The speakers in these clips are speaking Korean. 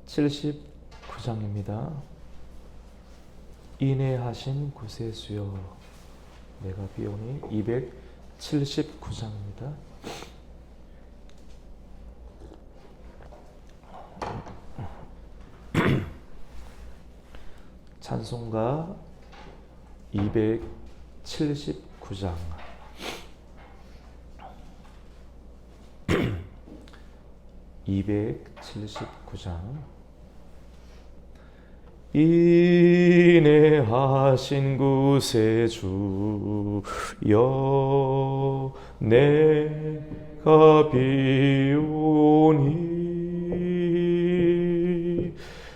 279장입니다. 인애하신 구세주여 내가 비오니. 279장입니다. 찬송가 279장. 인애하신 구세주여 내가 비오니.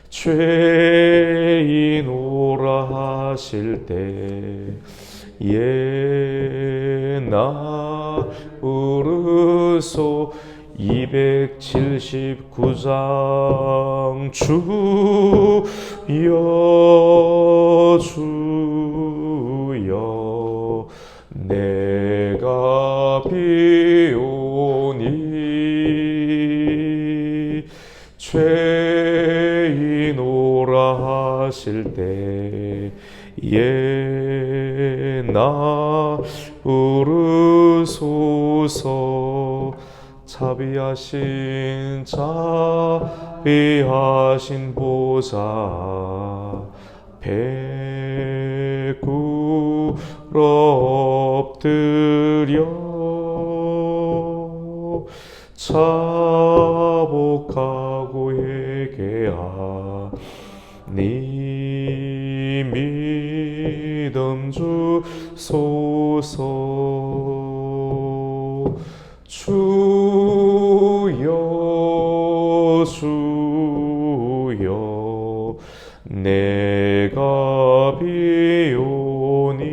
죄인 오라 하실 때에 나 부르소. 279장 주여 주여 내가 비오니. 죄인 오라 하실 때에 나 부르소서. 자비하신 보좌 배 꿇어 엎드려 자복하고 회개하니 믿음 주소서. 주여 주여 내가 비오니.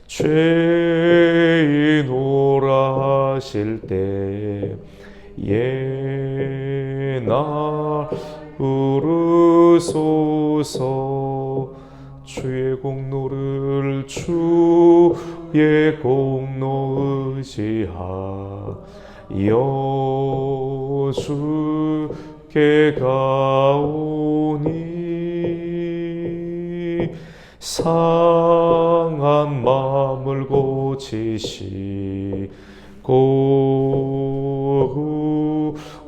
죄인 오라 하실 때에 나 부르소서. 주의 공로를 주의 공로 의지하여 주께 가오니. 상한 마음을 고치시고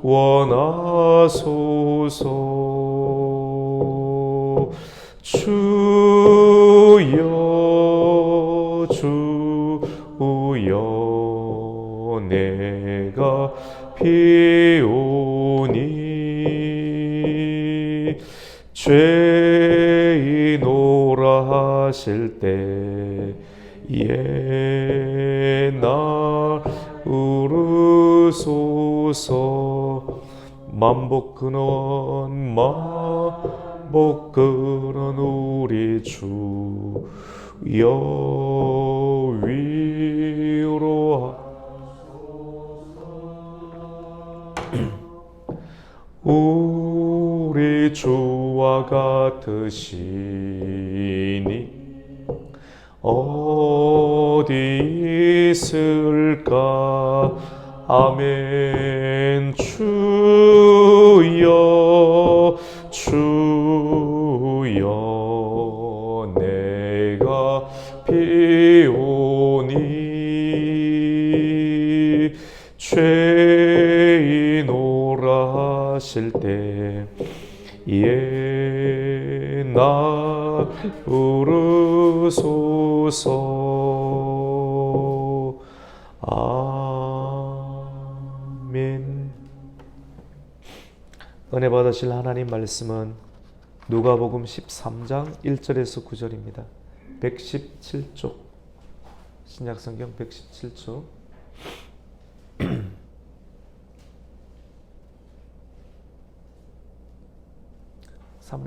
구원하소서. 주여 주여 내가 비오니. 죄인 오라 하실 때에 나 부르소서. 만복 근원 우리 주여 위로하소서. 우리 주와 같으시니 어디 있을까. 아멘. 주여 주여 내가 비오니. 죄인 오라 하실 때에 나 부르소서. 아멘. 은혜 받으실 하나님 말씀은 누가복음 13장 1절에서 9절입니다. 117쪽, 신약성경 117쪽.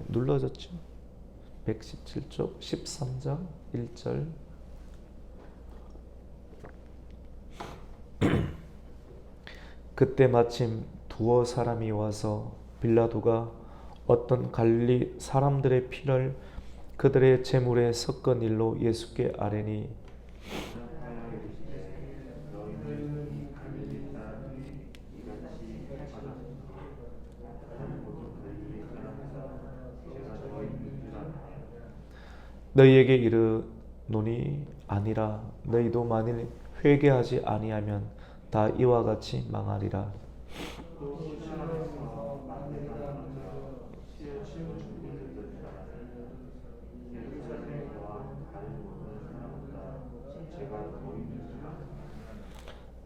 눌러졌죠? 117쪽 13장 1절. 그때 마침 두어 사람이 와서 빌라도가 어떤 갈릴리 사람들의 피를 그들의 제물에 섞은 일로 예수께 아뢰니 너희에게 이르노니 아니라 너희도 만일 회개하지 아니하면 다 이와 같이 망하리라.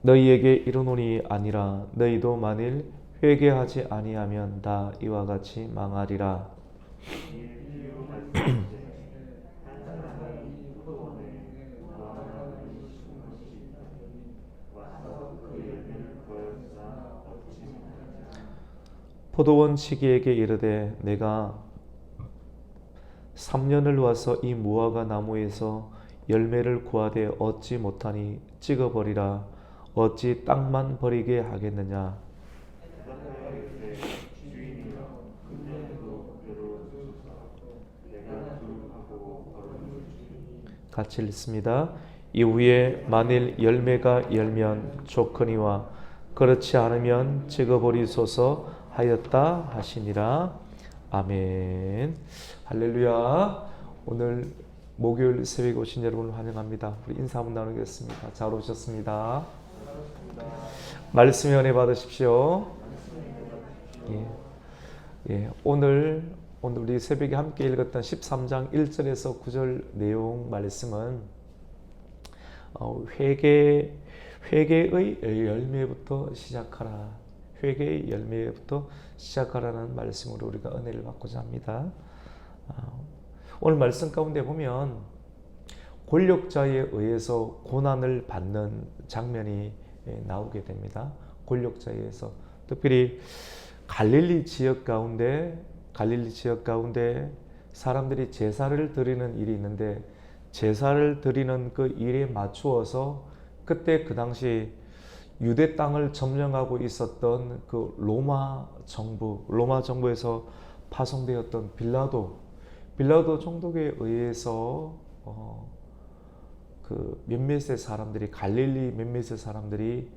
너희에게 이르노니 아니라 너희도 만일 회개하지 아니하면 다 이와 같이 망하리라. 포도원 치기에게 이르되 내가 3년을 와서 이 무화과 나무에서 열매를 구하되 얻지 못하니 찍어버리라. 어찌 땅만 버리게 하겠느냐. 같이 읽습니다. 이후에 만일 열매가 열면 좋거니와 그렇지 않으면 찍어버리소서 하였다 하시니라. 아멘. 할렐루야. 오늘 목요일 새벽에 오신 여러분을 환영합니다. 우리 인사 한번 나누겠습니다. 잘 오셨습니다. 말씀의 은혜 받으십시오. 오늘 우리 새벽에 함께 읽었던 13장 1절에서 9절 내용 말씀은 회개의 열매부터 시작하라. 회개의 열매부터 시작하라는 말씀으로 우리가 은혜를 받고자 합니다. 오늘 말씀 가운데 보면 권력자에 의해서 고난을 받는 장면이 나오게 됩니다. 권력자에 의해서 특별히 갈릴리 지역 가운데 사람들이 제사를 드리는 일이 있는데 제사를 드리는 그 일에 맞추어서 그때 그 당시 유대 땅을 점령하고 있었던 그 로마 정부에서 파송되었던 빌라도 총독에 의해서 그 갈릴리 몇몇의 사람들이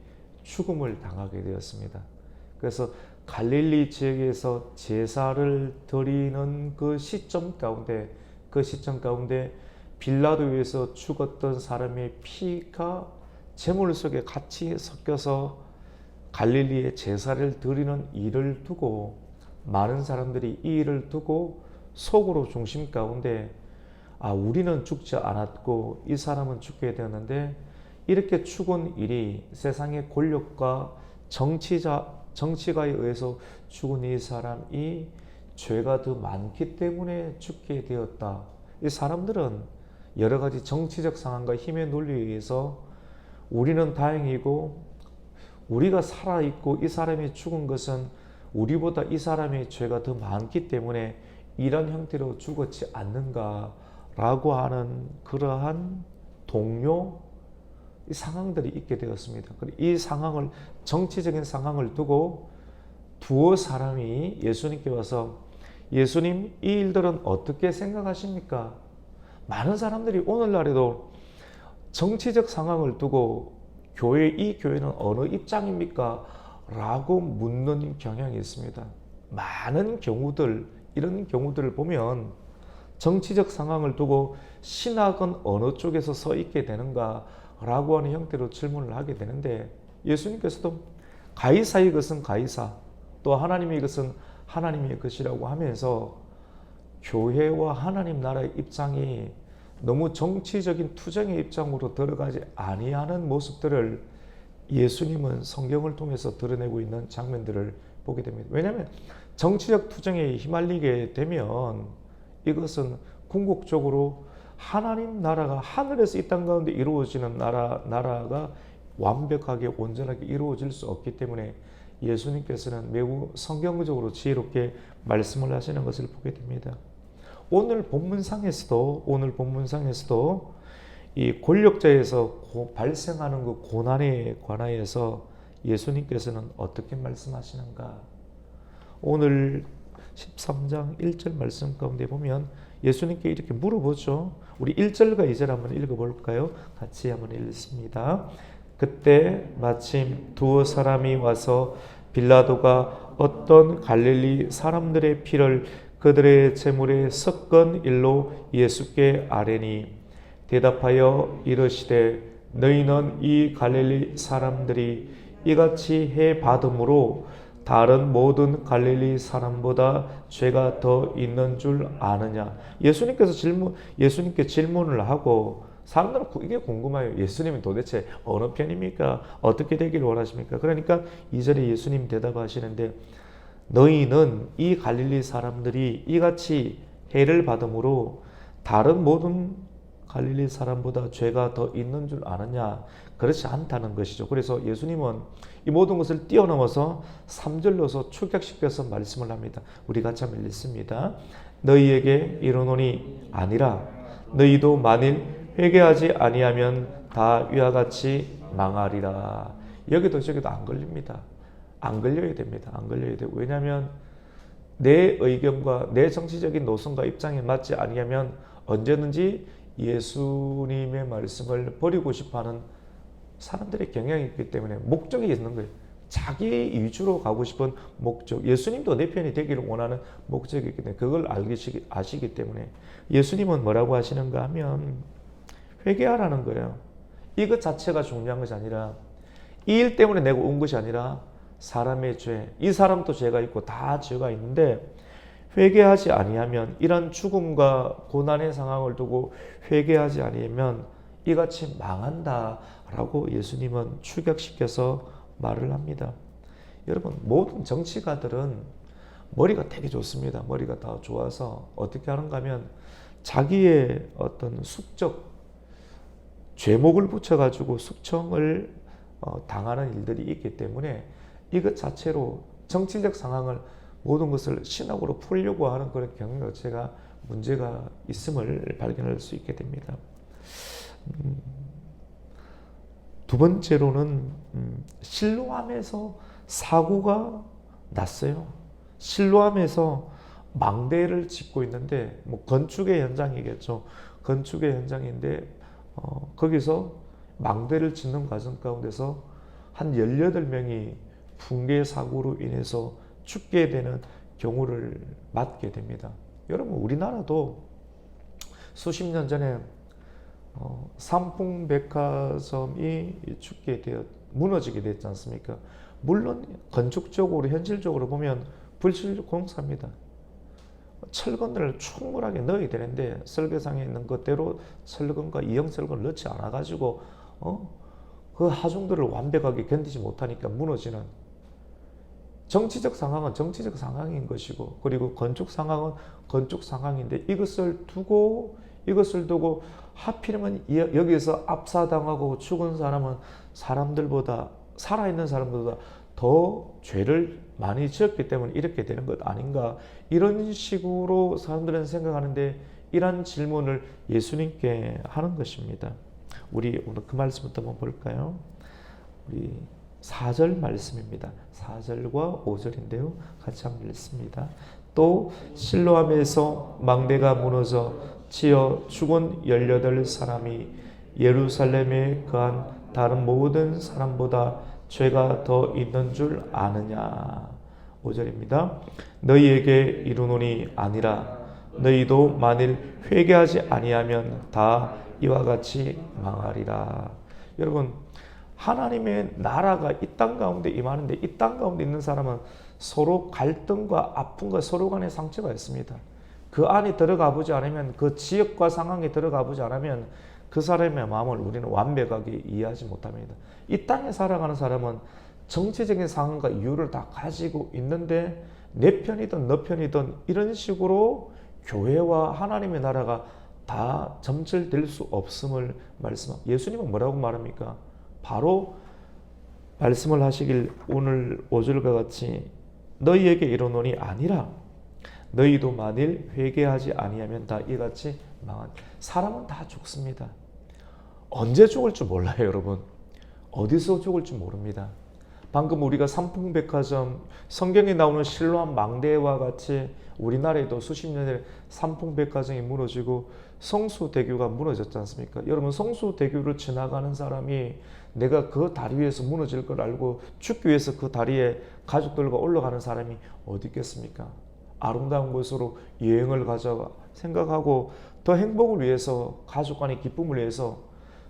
죽음을 당하게 되었습니다. 그래서 갈릴리 지역에서 제사를 드리는 그 시점 가운데 빌라도에서 죽었던 사람의 피가 제물 속에 같이 섞여서 갈릴리에 제사를 드리는 일을 두고 많은 사람들이 이 일을 두고 속으로 중심 가운데 우리는 죽지 않았고 이 사람은 죽게 되었는데 이렇게 죽은 일이 세상의 권력과 정치가에 의해서 죽은 이 사람이 죄가 더 많기 때문에 죽게 되었다. 이 사람들은 여러 가지 정치적 상황과 힘의 논리에 의해서 우리는 다행이고 우리가 살아있고 이 사람이 죽은 것은 우리보다 이 사람의 죄가 더 많기 때문에 이런 형태로 죽었지 않는가라고 하는 그러한 동료 상황들이 있게 되었습니다. 이 상황을 정치적인 상황을 두고 두어 사람이 예수님께 와서 예수님 이 일들은 어떻게 생각하십니까? 많은 사람들이 오늘날에도 정치적 상황을 두고 이 교회는 어느 입장입니까? 라고 묻는 경향이 있습니다. 많은 이런 경우들을 보면 정치적 상황을 두고 신학은 어느 쪽에서 서 있게 되는가? 라고 하는 형태로 질문을 하게 되는데 예수님께서도 가이사의 것은 가이사, 또 하나님의 것은 하나님의 것이라고 하면서 교회와 하나님 나라의 입장이 너무 정치적인 투쟁의 입장으로 들어가지 아니하는 모습들을 예수님은 성경을 통해서 드러내고 있는 장면들을 보게 됩니다. 왜냐하면 정치적 투쟁에 휘말리게 되면 이것은 궁극적으로 하나님 나라가 하늘에서 이 땅 가운데 이루어지는 나라가 완벽하게 온전하게 이루어질 수 없기 때문에 예수님께서는 매우 성경적으로 지혜롭게 말씀을 하시는 것을 보게 됩니다. 오늘 본문상에서도 이 권력자에서 발생하는 그 고난에 관하여서 예수님께서는 어떻게 말씀하시는가? 오늘 13장 1절 말씀 가운데 보면 예수님께 이렇게 물어보죠. 우리 1절과 2절 한번 읽어볼까요? 같이 한번 읽습니다. 그때 마침 두어 사람이 와서 빌라도가 어떤 갈릴리 사람들의 피를 그들의 재물에 섞은 일로 예수께 아뢰니 대답하여 이르시되 너희는 이 갈릴리 사람들이 이같이 해 받음으로 다른 모든 갈릴리 사람보다 죄가 더 있는 줄 아느냐. 예수님께 질문을 하고 사람들은 이게 궁금해요. 예수님은 도대체 어느 편입니까? 어떻게 되기를 원하십니까? 그러니까 2절에 예수님 대답하시는데 너희는 이 갈릴리 사람들이 이같이 해를 받음으로 다른 모든 갈릴리 사람보다 죄가 더 있는 줄 아느냐? 그렇지 않다는 것이죠. 그래서 예수님은 이 모든 것을 뛰어넘어서 3절로서 축약시켜서 말씀을 합니다. 우리 같이 한번 읽습니다. 너희에게 이르노니 아니라 너희도 만일 회개하지 아니하면 다 위와 같이 망하리라. 여기도 저기도 안 걸립니다. 안 걸려야 됩니다. 안 걸려야 돼요. 왜냐하면 내 의견과 내 정치적인 노선과 입장에 맞지 아니하면 언제든지 예수님의 말씀을 버리고 싶어하는 사람들의 경향이 있기 때문에 목적이 있는 거예요. 자기 위주로 가고 싶은 목적. 예수님도 내 편이 되기를 원하는 목적이 있기 때문에 그걸 아시기 때문에 예수님은 뭐라고 하시는가 하면 회개하라는 거예요. 이것 자체가 중요한 것이 아니라 이 일 때문에 내가 온 것이 아니라 사람의 죄. 이 사람도 죄가 있고 다 죄가 있는데 회개하지 아니하면 이런 죽음과 고난의 상황을 두고 회개하지 아니하면 이같이 망한다라고 예수님은 축약시켜서 말을 합니다. 여러분 모든 정치가들은 머리가 되게 좋습니다. 머리가 다 좋아서 어떻게 하는가 하면 자기의 어떤 숙적 죄목을 붙여가지고 숙청을 당하는 일들이 있기 때문에 이것 자체로 정치적 상황을 모든 것을 신학으로 풀려고 하는 그런 경향 자체가 문제가 있음을 발견할 수 있게 됩니다. 두 번째로는 실로암에서 사고가 났어요. 실로암에서 망대를 짓고 있는데 뭐 건축의 현장이겠죠. 건축의 현장인데 거기서 망대를 짓는 과정 가운데서 한 18명이 붕괴 사고로 인해서 죽게 되는 경우를 맞게 됩니다. 여러분 우리나라도 수십 년 전에 삼풍백화점이 무너지게 됐지 않습니까? 물론 건축적으로 현실적으로 보면 불실공사입니다. 철근을 충분하게 넣어야 되는데 설계상에 있는 것대로 철근과 이형철근을 넣지 않아 가지고 그 하중들을 완벽하게 견디지 못하니까 무너지는. 정치적 상황은 정치적 상황인 것이고 그리고 건축 상황은 건축 상황인데 이것을 두고 하필이면 여기서 압사당하고 죽은 사람은 사람들보다 살아있는 사람보다 더 죄를 많이 지었기 때문에 이렇게 되는 것 아닌가, 이런 식으로 사람들은 생각하는데 이런 질문을 예수님께 하는 것입니다. 우리 오늘 그 말씀부터 한번 볼까요? 우리 4절 말씀입니다. 4절과 5절인데요. 같이 한번 읽습니다. 또 실로암에서 망대가 무너져 치여 죽은 18사람이 예루살렘에 거한 다른 모든 사람보다 죄가 더 있는 줄 아느냐. 5절입니다. 너희에게 이르노니 아니라 너희도 만일 회개하지 아니하면 다 이와 같이 망하리라. 여러분 하나님의 나라가 이 땅 가운데 임하는데 이 땅 가운데 있는 사람은 서로 갈등과 아픔과 서로 간의 상처가 있습니다. 그 안에 들어가 보지 않으면, 그 지역과 상황에 들어가 보지 않으면 그 사람의 마음을 우리는 완벽하게 이해하지 못합니다. 이 땅에 살아가는 사람은 정치적인 상황과 이유를 다 가지고 있는데 내 편이든 너 편이든 이런 식으로 교회와 하나님의 나라가 다 점철될 수 없음을 말씀합니다. 예수님은 뭐라고 말합니까? 바로 말씀을 하시길 오늘 5절과 같이 너희에게 이르노니 아니라 너희도 만일 회개하지 아니하면 다 이같이 망한. 사람은 다 죽습니다. 언제 죽을 줄 몰라요, 여러분. 어디서 죽을 줄 모릅니다. 방금 우리가 삼풍백화점, 성경에 나오는 실로암 망대와 같이 우리나라에도 수십 년 전에 삼풍백화점이 무너지고 성수대교가 무너졌지 않습니까? 여러분 성수대교를 지나가는 사람이 내가 그 다리 위에서 무너질 걸 알고 죽기 위해서 그 다리에 가족들과 올라가는 사람이 어디 있겠습니까? 아름다운 곳으로 여행을 가자 생각하고 더 행복을 위해서 가족 간의 기쁨을 위해서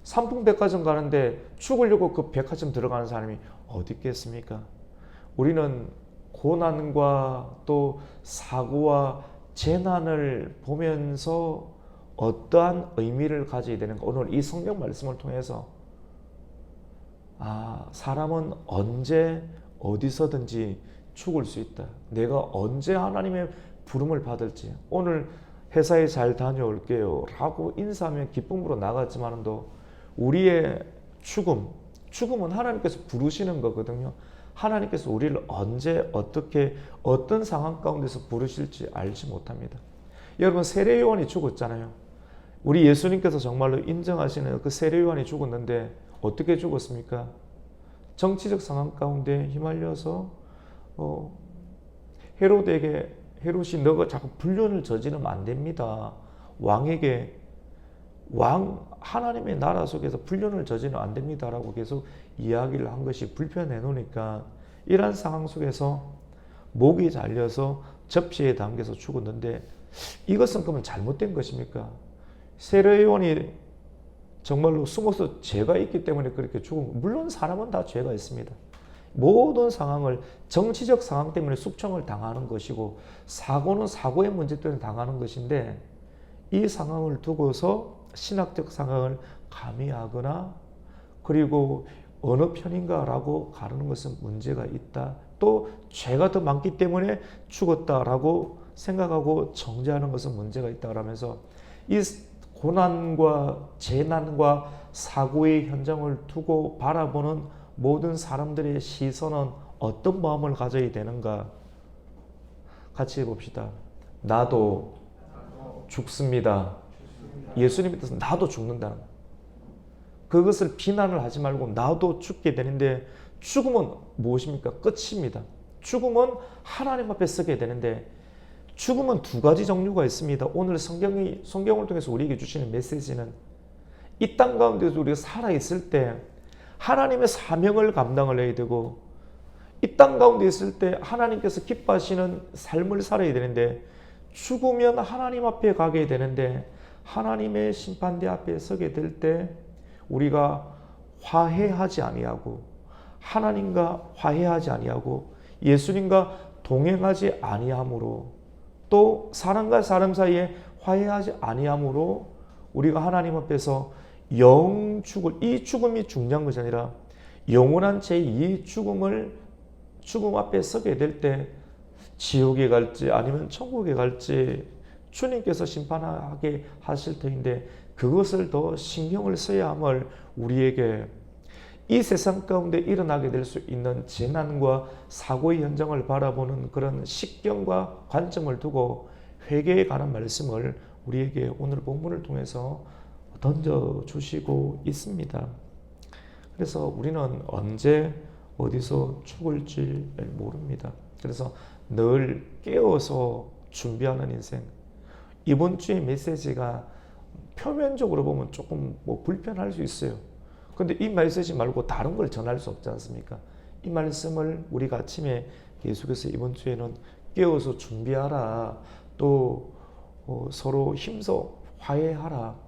삼풍백화점 가는데 죽으려고 그 백화점 들어가는 사람이 어디 있겠습니까? 우리는 고난과 또 사고와 재난을 보면서 어떠한 의미를 가져야 되는가? 오늘 이 성경 말씀을 통해서 사람은 언제 어디서든지 죽을 수 있다. 내가 언제 하나님의 부름을 받을지. 오늘 회사에 잘 다녀올게요 라고 인사하면 기쁨으로 나갔지만도 우리의 죽음은 하나님께서 부르시는 거거든요. 하나님께서 우리를 언제 어떻게 어떤 상황 가운데서 부르실지 알지 못합니다. 여러분, 세례 요한이 죽었잖아요. 우리 예수님께서 정말로 인정하시는 그 세례 요한이 죽었는데 어떻게 죽었습니까? 정치적 상황 가운데 휘말려서 헤롯이 너가 자꾸 불륜을 저지르면 안 됩니다. 하나님의 나라 속에서 불륜을 저지르면 안 됩니다라고 계속 이야기를 한 것이 불편해 놓으니까 이러한 상황 속에서 목이 잘려서 접시에 담겨서 죽었는데 이것은 그러면 잘못된 것입니까? 세례 요한이 정말로 숨어서 죄가 있기 때문에 그렇게 죽은, 물론 사람은 다 죄가 있습니다. 모든 상황을 정치적 상황 때문에 숙청을 당하는 것이고 사고는 사고의 문제 때문에 당하는 것인데 이 상황을 두고서 신학적 상황을 가미하거나 그리고 어느 편인가라고 가르는 것은 문제가 있다. 또 죄가 더 많기 때문에 죽었다라고 생각하고 정죄하는 것은 문제가 있다. 그러면서 이 고난과 재난과 사고의 현장을 두고 바라보는 모든 사람들의 시선은 어떤 마음을 가져야 되는가? 같이 해봅시다. 나도 죽습니다. 예수님의 뜻은 나도 죽는다는 거예요. 그것을 비난을 하지 말고 나도 죽게 되는데 죽음은 무엇입니까? 끝입니다. 죽음은 하나님 앞에 서게 되는데 죽음은 두 가지 종류가 있습니다. 오늘 성경을 통해서 우리에게 주시는 메시지는 이 땅 가운데서 우리가 살아있을 때 하나님의 사명을 감당을 해야 되고 이 땅 가운데 있을 때 하나님께서 기뻐하시는 삶을 살아야 되는데 죽으면 하나님 앞에 가게 되는데 하나님의 심판대 앞에 서게 될 때 우리가 화해하지 아니하고 하나님과 화해하지 아니하고 예수님과 동행하지 아니함으로 또 사람과 사람 사이에 화해하지 아니함으로 우리가 하나님 앞에서 이 죽음이 중요한 것이 아니라 영원한 제2 죽음 앞에 서게 될 때 지옥에 갈지 아니면 천국에 갈지 주님께서 심판하게 하실 터인데 그것을 더 신경을 써야 함을 우리에게 이 세상 가운데 일어나게 될 수 있는 재난과 사고의 현장을 바라보는 그런 식견과 관점을 두고 회개에 관한 말씀을 우리에게 오늘 본문을 통해서 던져주시고 있습니다. 그래서 우리는 언제 어디서 죽을지 모릅니다. 그래서 늘 깨어서 준비하는 인생. 이번 주의 메시지가 표면적으로 보면 조금 불편할 수 있어요. 근데 이 메시지 말고 다른 걸 전할 수 없지 않습니까? 이 말씀을 우리가 아침에 계속해서 이번 주에는 깨어서 준비하라. 또 서로 힘써 화해하라.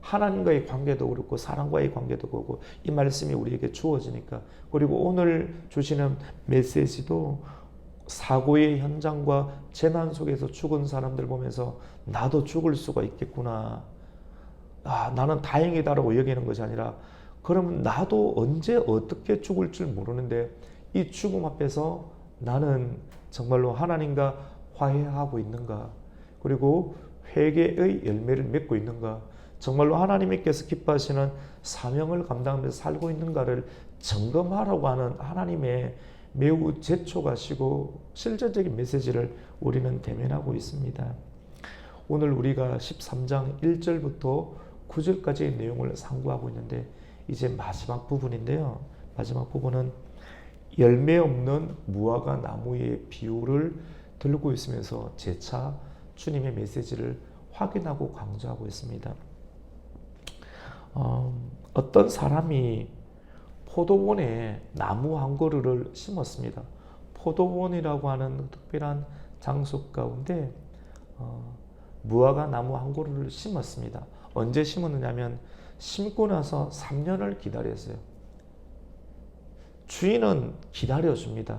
하나님과의 관계도 그렇고 사람과의 관계도 그렇고 이 말씀이 우리에게 주어지니까 그리고 오늘 주시는 메시지도 사고의 현장과 재난 속에서 죽은 사람들 보면서 나도 죽을 수가 있겠구나. 나는 다행이다라고 여기는 것이 아니라 그러면 나도 언제 어떻게 죽을 줄 모르는데 이 죽음 앞에서 나는 정말로 하나님과 화해하고 있는가? 그리고 회개의 열매를 맺고 있는가? 정말로 하나님께서 기뻐하시는 사명을 감당하면서 살고 있는가를 점검하라고 하는 하나님의 매우 재촉하시고 실질적인 메시지를 우리는 대면하고 있습니다. 오늘 우리가 13장 1절부터 9절까지의 내용을 상고하고 있는데 이제 마지막 부분인데요. 마지막 부분은 열매 없는 무화과 나무의 비유를 들고 있으면서 재차 주님의 메시지를 확인하고 강조하고 있습니다. 어떤 사람이 포도원에 나무 한 그루를 심었습니다. 포도원이라고 하는 특별한 장소 가운데 무화과 나무 한 그루를 심었습니다. 언제 심었느냐면 심고 나서 3년을 기다렸어요. 주인은 기다려줍니다.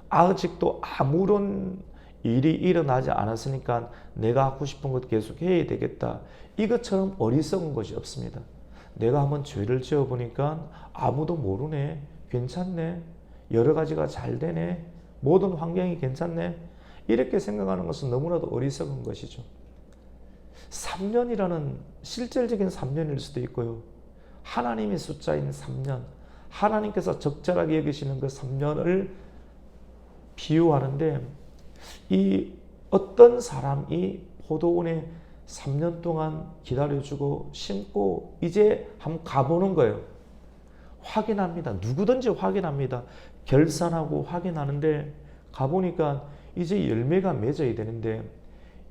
아직도 아무런 일이 일어나지 않았으니까 내가 하고 싶은 것 계속 해야 되겠다. 이것처럼 어리석은 것이 없습니다. 내가 한번 죄를 지어보니까 아무도 모르네. 괜찮네. 여러 가지가 잘 되네. 모든 환경이 괜찮네. 이렇게 생각하는 것은 너무나도 어리석은 것이죠. 3년이라는 실질적인 3년일 수도 있고요. 하나님의 숫자인 3년, 하나님께서 적절하게 여기시는 그 3년을 비유하는데, 이 어떤 사람이 포도원에 3년 동안 기다려주고 심고 이제 한번 가보는 거예요. 확인합니다. 누구든지 확인합니다. 결산하고 확인하는데 가보니까 이제 열매가 맺어야 되는데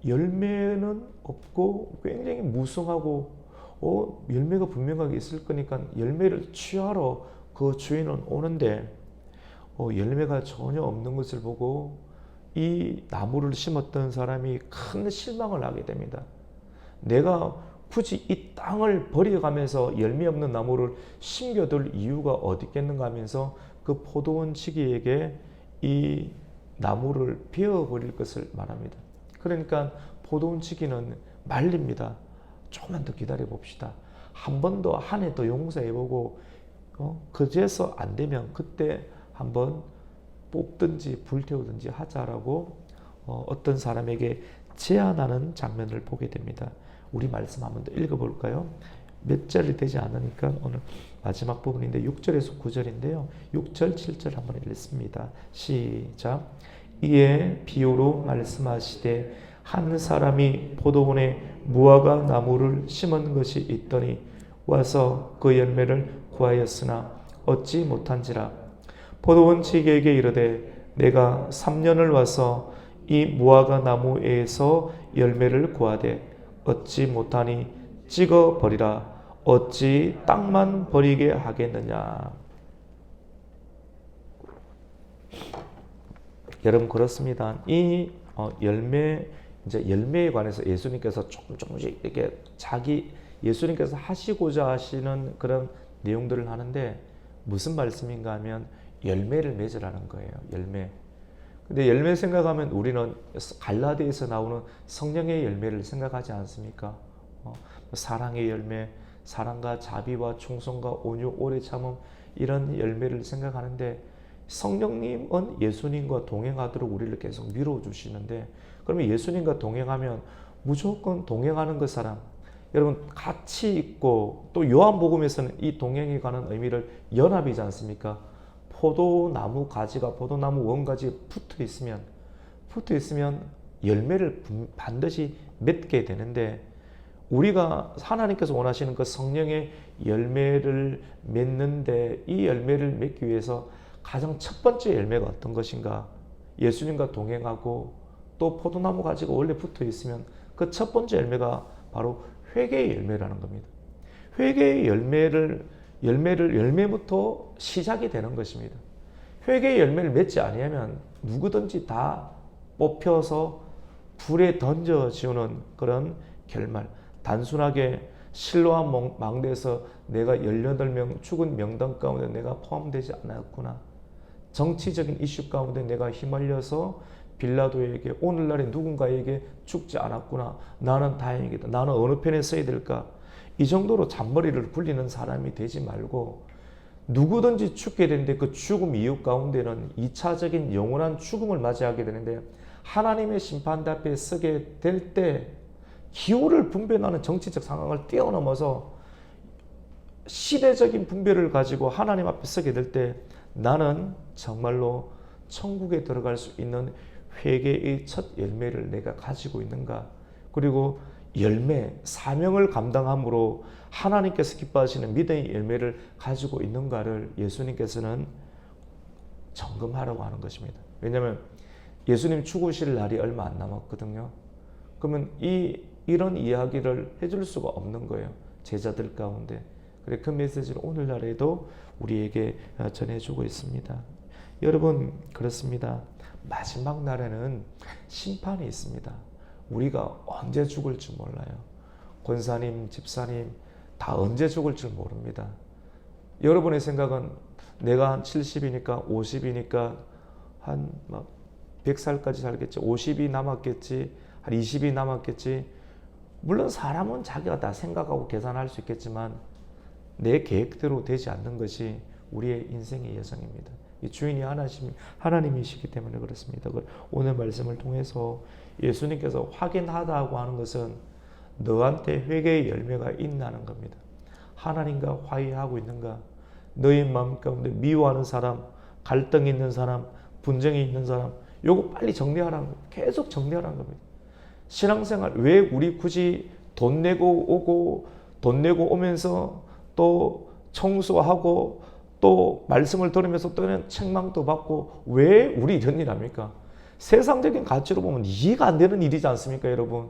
열매는 없고 굉장히 무성하고 열매가 분명하게 있을 거니까 열매를 취하러 그 주인은 오는데 열매가 전혀 없는 것을 보고 이 나무를 심었던 사람이 큰 실망을 하게 됩니다. 내가 굳이 이 땅을 버려가면서 열매 없는 나무를 심겨둘 이유가 어디 있겠는가 하면서 그 포도원 지기에게 이 나무를 베어버릴 것을 말합니다. 그러니까 포도원 지기는 말립니다. 조금만 더 기다려 봅시다. 한 번 더 한 해 더 용서해보고 그제서 안 되면 그때 한번 뽑든지 불태우든지 하자라고 어떤 사람에게 제안하는 장면을 보게 됩니다. 우리 말씀 한번 더 읽어볼까요? 몇 절이 되지 않으니까 오늘 마지막 부분인데 6절에서 9절인데요. 6절, 7절 한번 읽습니다. 시작. 이에 비유로 말씀하시되 한 사람이 포도원에 무화과 나무를 심은 것이 있더니 와서 그 열매를 구하였으나 얻지 못한지라. 포도원 지기에게 이르되 내가 3년을 와서 이 무화과 나무에서 열매를 구하되 얻지 못하니 찍어 버리라. 어찌 땅만 버리게 하겠느냐. 여러분 그렇습니다. 이 열매, 이제 열매에 관해서 예수님께서 조금씩 이렇게 예수님께서 하시고자 하시는 그런 내용들을 하는데 무슨 말씀인가 하면 열매를 맺으라는 거예요. 열매. 근데 열매 생각하면 우리는 갈라디아에서 나오는 성령의 열매를 생각하지 않습니까? 사랑의 열매, 사랑과 자비와 충성과 온유, 오래 참음, 이런 열매를 생각하는데 성령님은 예수님과 동행하도록 우리를 계속 밀어주시는데, 그러면 예수님과 동행하면 무조건 동행하는 그 사람, 여러분 같이 있고, 또 요한복음에서는 이 동행에 관한 의미를 연합이지 않습니까? 포도나무 가지가 포도나무 원가지에 붙어 있으면 열매를 반드시 맺게 되는데, 우리가 하나님께서 원하시는 그 성령의 열매를 맺는데, 이 열매를 맺기 위해서 가장 첫 번째 열매가 어떤 것인가? 예수님과 동행하고 또 포도나무 가지가 원래 붙어 있으면 그 첫 번째 열매가 바로 회개의 열매라는 겁니다. 회개의 열매부터 시작이 되는 것입니다. 회개의 열매를 맺지 아니하면 누구든지 다 뽑혀서 불에 던져지우는 그런 결말. 단순하게 실로암 망대에서 내가 18명 죽은 명단 가운데 내가 포함되지 않았구나. 정치적인 이슈 가운데 내가 휘말려서 빌라도에게, 오늘날의 누군가에게 죽지 않았구나. 나는 다행이다. 나는 어느 편에 서야 될까? 이 정도로 잔머리를 굴리는 사람이 되지 말고, 누구든지 죽게 되는데 그 죽음 이유 가운데는 2차적인 영원한 죽음을 맞이하게 되는데, 하나님의 심판대 앞에 서게 될 때 기후를 분별하는 정치적 상황을 뛰어넘어서 시대적인 분별을 가지고 하나님 앞에 서게 될 때 나는 정말로 천국에 들어갈 수 있는 회개의 첫 열매를 내가 가지고 있는가? 그리고 열매, 사명을 감당함으로 하나님께서 기뻐하시는 믿음의 열매를 가지고 있는가를 예수님께서는 점검하라고 하는 것입니다. 왜냐하면 예수님 죽으실 날이 얼마 안 남았거든요. 그러면 이런 이야기를 해줄 수가 없는 거예요. 제자들 가운데. 그래, 그 메시지를 오늘날에도 우리에게 전해주고 있습니다. 여러분 그렇습니다. 마지막 날에는 심판이 있습니다. 우리가 언제 죽을 줄 몰라요. 권사님, 집사님 다 언제 죽을 줄 모릅니다. 여러분의 생각은 내가 한 70이니까 50이니까 한 100살까지 살겠지, 50이 남았겠지, 한 20이 남았겠지. 물론 사람은 자기가 다 생각하고 계산할 수 있겠지만 내 계획대로 되지 않는 것이 우리의 인생의 여정입니다. 이 주인이 하나님이시기 때문에 그렇습니다. 오늘 말씀을 통해서 예수님께서 확인하다고 하는 것은 너한테 회개의 열매가 있나는 겁니다. 하나님과 화해하고 있는가? 너의 마음 가운데 미워하는 사람, 갈등이 있는 사람, 분쟁이 있는 사람, 요거 빨리 정리하라는 겁니다. 계속 정리하라는 겁니다. 신앙생활 왜 우리 굳이 돈 내고 오고 돈 내고 오면서 또 청소하고 또 말씀을 들으면서 또는 책망도 받고 왜 우리 이런 일 합니까? 세상적인 가치로 보면 이해가 안 되는 일이지 않습니까, 여러분?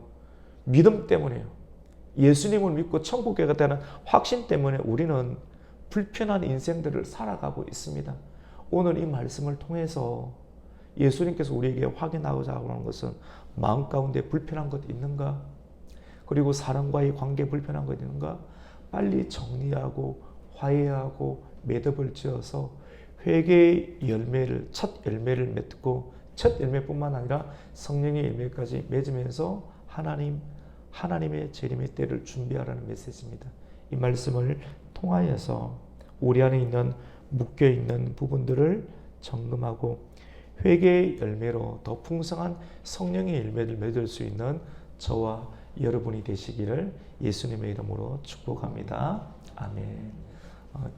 믿음 때문에요. 예수님을 믿고 천국에 가다는 확신 때문에 우리는 불편한 인생들을 살아가고 있습니다. 오늘 이 말씀을 통해서 예수님께서 우리에게 확인하고자 하는 것은 마음 가운데 불편한 것 있는가? 그리고 사람과의 관계 불편한 것 있는가? 빨리 정리하고 화해하고 매듭을 지어서 회개의 열매를, 첫 열매를 맺고 첫 열매뿐만 아니라 성령의 열매까지 맺으면서 하나님의 재림의 때를 준비하라는 메시지입니다. 이 말씀을 통하여서 우리 안에 있는 묶여있는 부분들을 점검하고 회개의 열매로 더 풍성한 성령의 열매를 맺을 수 있는 저와 여러분이 되시기를 예수님의 이름으로 축복합니다. 아멘. 여러분